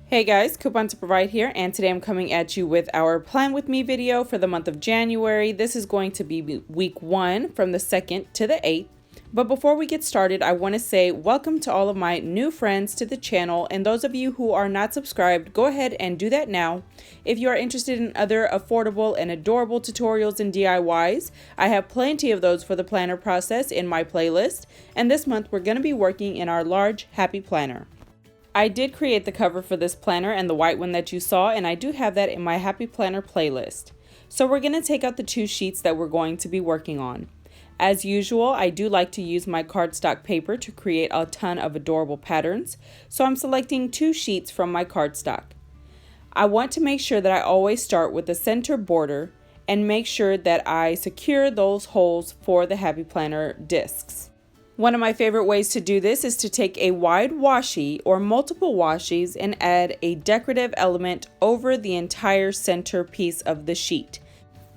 Hey guys, Coupon to Provide here, and today I'm coming at you with our Plan With Me video for the month of January. This is going to be week 1 from the 2nd to the 8th. But before we get started, I want to say welcome to all of my new friends to the channel, and those of you who are not subscribed, go ahead and do that now. If you are interested in other affordable and adorable tutorials and DIYs, I have plenty of those for the planner process in my playlist, and this month we're going to be working in our large happy planner. I did create the cover for this planner and the white one that you saw, and I do have that in my Happy Planner playlist. So we're going to take out the 2 sheets that we're going to be working on. As usual, I do like to use my cardstock paper to create a ton of adorable patterns, so I'm selecting 2 sheets from my cardstock. I want to make sure that I always start with the center border and make sure that I secure those holes for the Happy Planner discs. One of my favorite ways to do this is to take a wide washi or multiple washies and add a decorative element over the entire center piece of the sheet.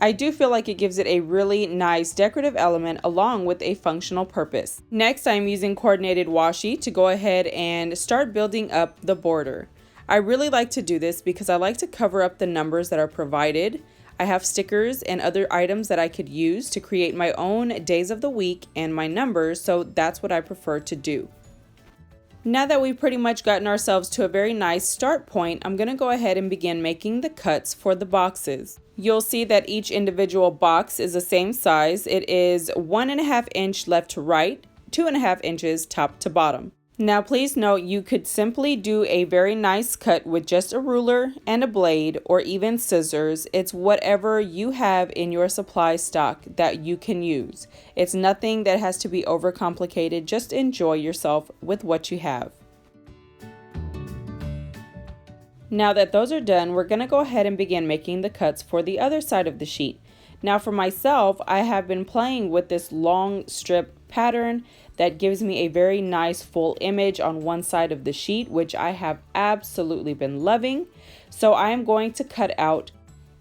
I do feel like it gives it a really nice decorative element along with a functional purpose. Next, I'm using coordinated washi to go ahead and start building up the border. I really like to do this because I like to cover up the numbers that are provided. I have stickers and other items that I could use to create my own days of the week and my numbers, so that's what I prefer to do. Now that we've pretty much gotten ourselves to a very nice start point, I'm going to go ahead and begin making the cuts for the boxes. You'll see that each individual box is the same size. It is 1.5 inch left to right, 2.5 inches top to bottom. Now please note, you could simply do a very nice cut with just a ruler and a blade or even scissors. It's whatever you have in your supply stock that you can use. It's nothing that has to be overcomplicated. Just enjoy yourself with what you have. Now that those are done, we're going to go ahead and begin making the cuts for the other side of the sheet. Now for myself, I have been playing with this long strip pattern that gives me a very nice full image on one side of the sheet, which I have absolutely been loving. So I am going to cut out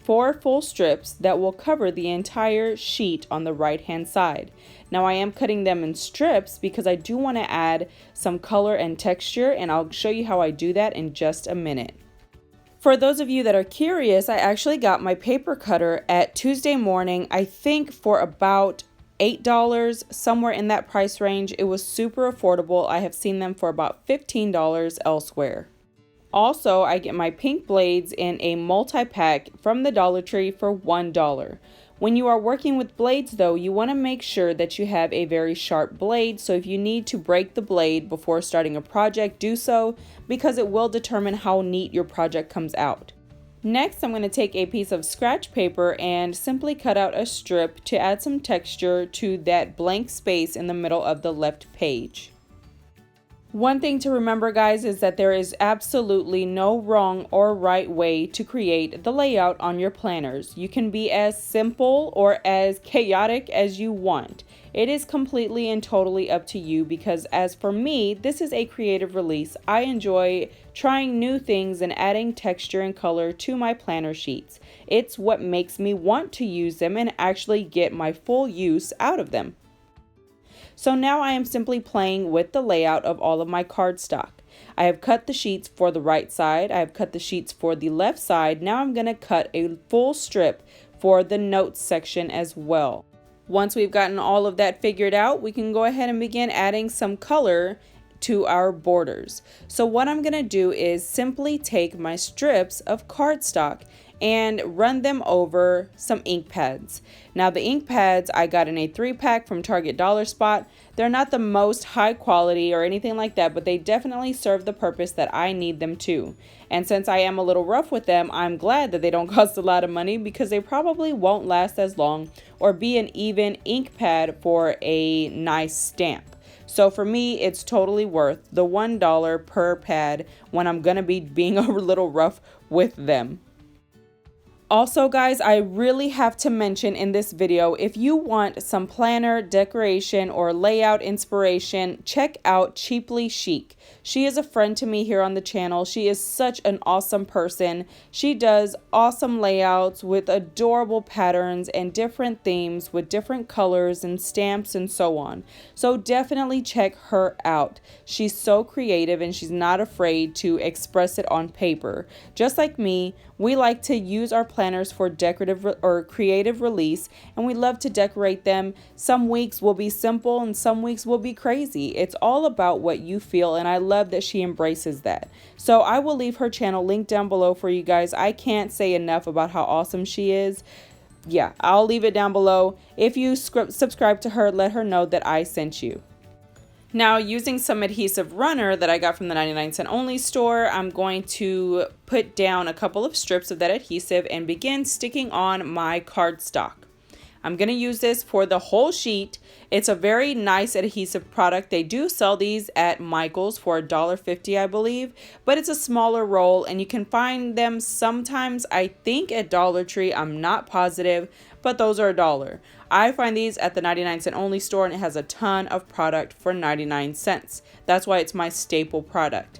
4 full strips that will cover the entire sheet on the right hand side. Now I am cutting them in strips because I do want to add some color and texture, and I'll show you how I do that in just a minute. For those of you that are curious, I actually got my paper cutter at Tuesday morning, I think for about $8, somewhere in that price range. It was super affordable. I have seen them for about $15 elsewhere. Also, I get my pink blades in a multi-pack from the Dollar Tree for $1. When you are working with blades though, you want to make sure that you have a very sharp blade, so if you need to break the blade before starting a project, do so, because it will determine how neat your project comes out. Next, I'm going to take a piece of scratch paper and simply cut out a strip to add some texture to that blank space in the middle of the left page. One thing to remember, guys, is that there is absolutely no wrong or right way to create the layout on your planners. You can be as simple or as chaotic as you want. It is completely and totally up to you, because as for me, this is a creative release. I enjoy trying new things and adding texture and color to my planner sheets. It's what makes me want to use them and actually get my full use out of them. So now I am simply playing with the layout of all of my cardstock. I have cut the sheets for the right side. I have cut the sheets for the left side. Now I'm going to cut a full strip for the notes section as well. Once we've gotten all of that figured out, we can go ahead and begin adding some color to our borders. So what I'm going to do is simply take my strips of cardstock and run them over some ink pads. Now the ink pads I got in a 3-pack from Target Dollar Spot. They're not the most high quality or anything like that, but they definitely serve the purpose that I need them to. And since I am a little rough with them, I'm glad that they don't cost a lot of money, because they probably won't last as long or be an even ink pad for a nice stamp. So for me, it's totally worth the $1 per pad when I'm gonna be being a little rough with them. Also, guys, I really have to mention in this video, if you want some planner, decoration, or layout inspiration, check out Cheaply Chic. She is a friend to me here on the channel. She is such an awesome person. She does awesome layouts with adorable patterns and different themes with different colors and stamps and so on. So definitely check her out. She's so creative and she's not afraid to express it on paper. Just like me, we like to use our planners for decorative or creative release, and we love to decorate them. Some weeks will be simple and some weeks will be crazy. It's all about what you feel, and I love that she embraces that. So I will leave her channel linked down below for you guys. I can't say enough about how awesome she is. Yeah, I'll leave it down below. If you subscribe to her, let her know that I sent you. Now, using some adhesive runner that I got from the 99 cent only store, I'm going to put down a couple of strips of that adhesive and begin sticking on my cardstock. I'm going to use this for the whole sheet. It's a very nice adhesive product. They do sell these at Michael's for $1.50, I believe, but it's a smaller roll and you can find them sometimes, I think, at Dollar Tree. I'm not positive, but those are $1. I find these at the 99 cent only store, and it has a ton of product for 99 cents. That's why it's my staple product.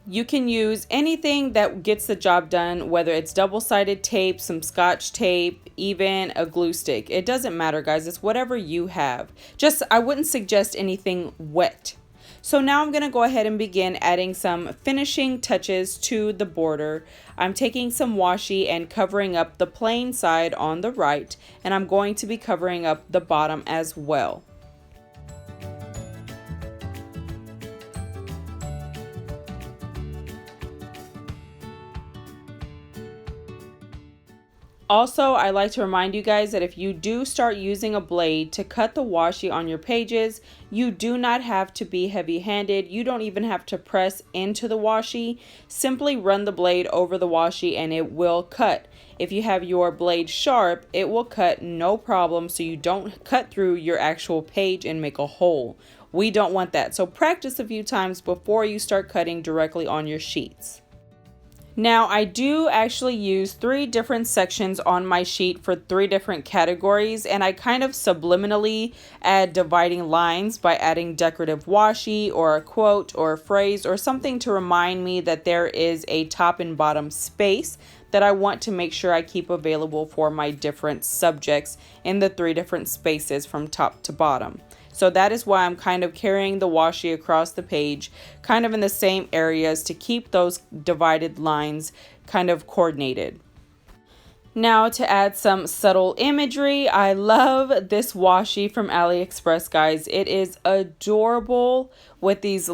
You can use anything that gets the job done, whether it's double-sided tape, some scotch tape, even a glue stick. It doesn't matter, guys. It's whatever you have. Just, I wouldn't suggest anything wet. So now I'm going to go ahead and begin adding some finishing touches to the border. I'm taking some washi and covering up the plain side on the right, and I'm going to be covering up the bottom as well. Also, I like to remind you guys that if you do start using a blade to cut the washi on your pages, you do not have to be heavy-handed. You don't even have to press into the washi. Simply run the blade over the washi and it will cut. If you have your blade sharp, it will cut no problem, so you don't cut through your actual page and make a hole. We don't want that. So practice a few times before you start cutting directly on your sheets. Now, I do actually use 3 different sections on my sheet for 3 different categories, and I kind of subliminally add dividing lines by adding decorative washi or a quote or a phrase or something to remind me that there is a top and bottom space that I want to make sure I keep available for my different subjects in the 3 different spaces from top to bottom. So that is why I'm kind of carrying the washi across the page, kind of in the same areas to keep those divided lines kind of coordinated. Now to add some subtle imagery, I love this washi from AliExpress, guys. It is adorable with these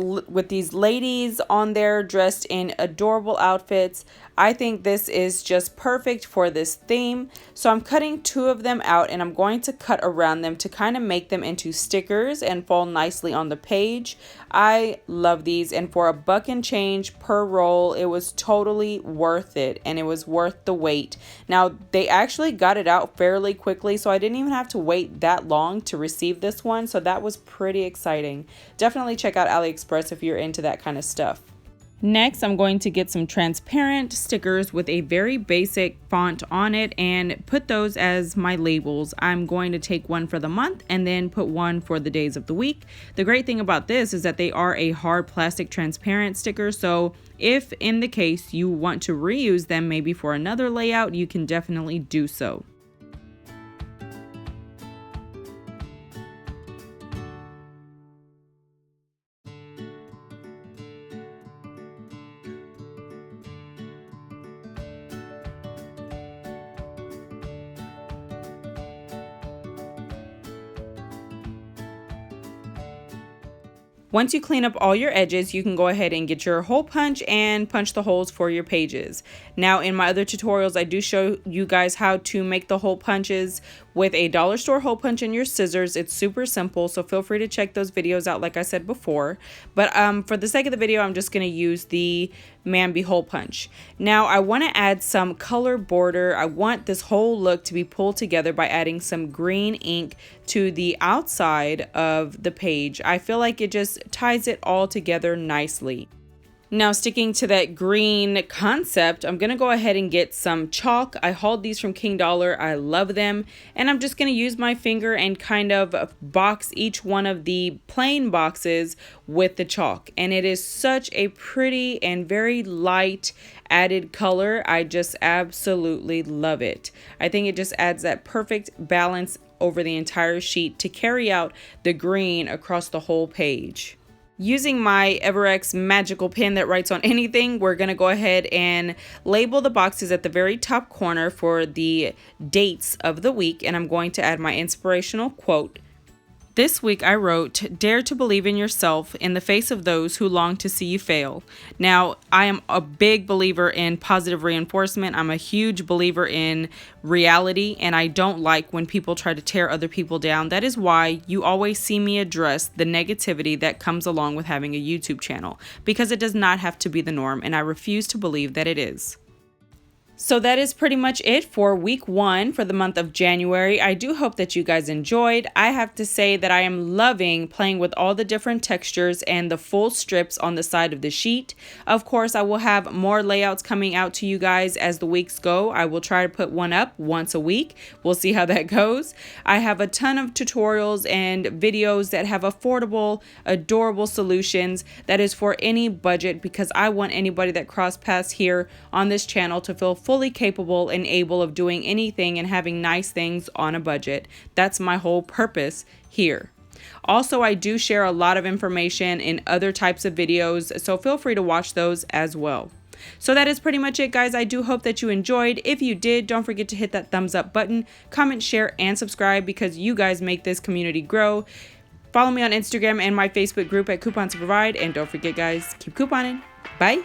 ladies on there dressed in adorable outfits. I think this is just perfect for this theme. So I'm cutting 2 of them out and I'm going to cut around them to kind of make them into stickers and fall nicely on the page. I love these, and for $1 and change per roll, it was totally worth it, and it was worth the wait. Now, they actually got it out fairly quickly, so I didn't even have to wait that long to receive this one, so that was pretty exciting. Definitely check out AliExpress if you're into that kind of stuff. Next, I'm going to get some transparent stickers with a very basic font on it and put those as my labels. I'm going to take one for the month and then put one for the days of the week. The great thing about this is that they are a hard plastic transparent sticker, so if in the case you want to reuse them maybe for another layout, you can definitely do so. Once you clean up all your edges, you can go ahead and get your hole punch and punch the holes for your pages. Now, in my other tutorials, I do show you guys how to make the hole punches with a dollar store hole punch and your scissors. It's super simple, so feel free to check those videos out like I said before. But for the sake of the video, I'm just going to use the Mamby hole punch. Now, I want to add some color border. I want this whole look to be pulled together by adding some green ink to the outside of the page. I feel like it just ties it all together nicely. Now, sticking to that green concept, I'm going to go ahead and get some chalk. I hauled these from King Dollar. I love them. And I'm just going to use my finger and kind of box each one of the plain boxes with the chalk. And it is such a pretty and very light added color. I just absolutely love it. I think it just adds that perfect balance over the entire sheet to carry out the green across the whole page. Using my Everex magical pen that writes on anything, we're going to go ahead and label the boxes at the very top corner for the dates of the week, and I'm going to add my inspirational quote. This week I wrote, "Dare to believe in yourself in the face of those who long to see you fail." Now, I am a big believer in positive reinforcement. I'm a huge believer in reality, and I don't like when people try to tear other people down. That is why you always see me address the negativity that comes along with having a YouTube channel, because it does not have to be the norm, and I refuse to believe that it is. So that is pretty much it for week 1 for the month of January. I do hope that you guys enjoyed. I have to say that I am loving playing with all the different textures and the full strips on the side of the sheet. Of course, I will have more layouts coming out to you guys as the weeks go. I will try to put one up once a week. We'll see how that goes. I have a ton of tutorials and videos that have affordable, adorable solutions that is for any budget, because I want anybody that cross paths here on this channel to feel fully capable and able of doing anything and having nice things on a budget. That's my whole purpose here. Also, I do share a lot of information in other types of videos, so feel free to watch those as well. So that is pretty much it, guys. I do hope that you enjoyed. If you did, don't forget to hit that thumbs up button, comment, share, and subscribe, because you guys make this community grow. Follow me on Instagram and my Facebook group at Coupons to Provide. And don't forget, guys, keep couponing. Bye.